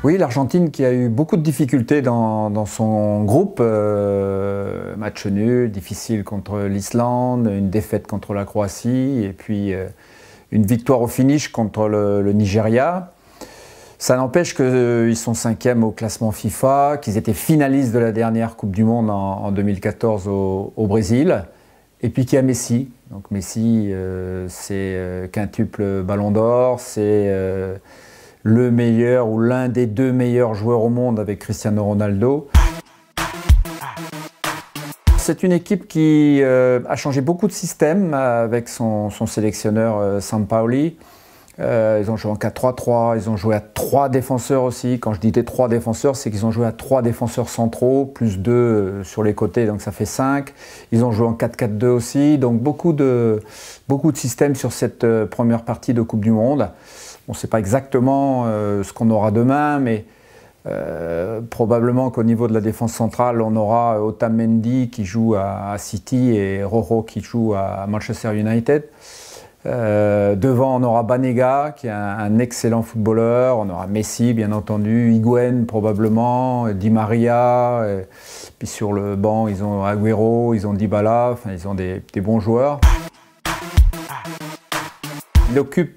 Oui, l'Argentine qui a eu beaucoup de difficultés dans son groupe, match nul, difficile contre l'Islande, une défaite contre la Croatie et puis une victoire au finish contre le Nigeria. Ça n'empêche qu'ils sont 5e au classement FIFA, qu'ils étaient finalistes de la dernière Coupe du Monde en 2014 au Brésil. Et puis qu'il y a Messi. Donc Messi, c'est quintuple Ballon d'Or, c'est le meilleur ou l'un des 2 meilleurs joueurs au monde avec Cristiano Ronaldo. C'est une équipe qui a changé beaucoup de systèmes avec son sélectionneur Sampaoli. Ils ont joué en 4-3-3, ils ont joué à 3 défenseurs aussi. Quand je dis des 3 défenseurs, c'est qu'ils ont joué à 3 défenseurs centraux, plus 2 sur les côtés, donc ça fait 5. Ils ont joué en 4-4-2 aussi, donc beaucoup de systèmes sur cette première partie de Coupe du Monde. On ne sait pas exactement ce qu'on aura demain, mais probablement qu'au niveau de la défense centrale, on aura Otamendi qui joue à City et Rojo qui joue à Manchester United. Devant, on aura Banega, qui est un excellent footballeur. On aura Messi, bien entendu, Higuaín probablement, Di Maria. Puis sur le banc, ils ont Agüero, ils ont Dybala. Enfin, ils ont des bons joueurs. Il occupe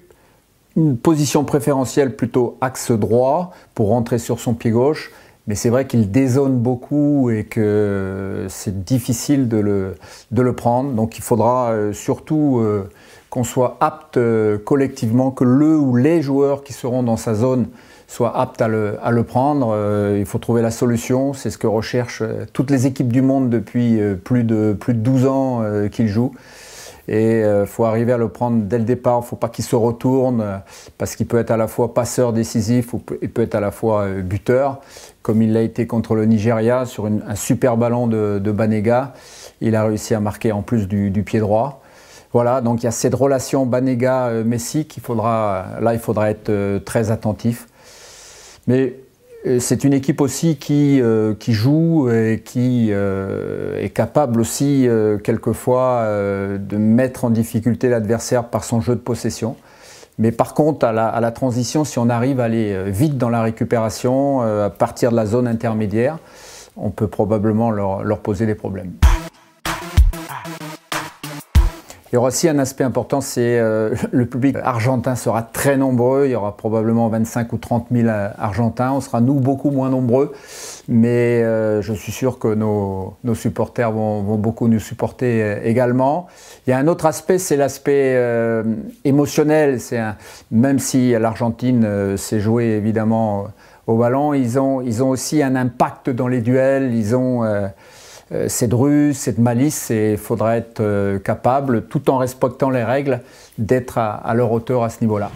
une position préférentielle plutôt axe droit pour rentrer sur son pied gauche. Mais c'est vrai qu'il dézone beaucoup et que c'est difficile de le prendre. Donc il faudra surtout qu'on soit apte collectivement, que le ou les joueurs qui seront dans sa zone soient aptes à le prendre. Il faut trouver la solution. C'est ce que recherchent toutes les équipes du monde depuis plus de 12 ans qu'ils jouent. Et il faut arriver à le prendre dès le départ. Il ne faut pas qu'il se retourne parce qu'il peut être à la fois passeur décisif ou il peut être à la fois buteur, comme il l'a été contre le Nigeria sur un super ballon de Banega. Il a réussi à marquer en plus du pied droit. Voilà, donc il y a cette relation Banega-Messi il faudra être très attentif. Mais c'est une équipe aussi qui joue et qui est capable aussi quelquefois de mettre en difficulté l'adversaire par son jeu de possession. Mais par contre, à la transition, si on arrive à aller vite dans la récupération, à partir de la zone intermédiaire, on peut probablement leur poser des problèmes. Il y aura aussi un aspect important, c'est le public argentin sera très nombreux. Il y aura probablement 25 ou 30 000 Argentins. On sera, nous, beaucoup moins nombreux. Mais je suis sûr que nos supporters vont beaucoup nous supporter également. Il y a un autre aspect, c'est l'aspect émotionnel. Même si l'Argentine s'est jouée évidemment au ballon, ils ont aussi un impact dans les duels. Ils ont cette ruse, cette malice, et il faudra être capable, tout en respectant les règles, d'être à leur hauteur à ce niveau-là.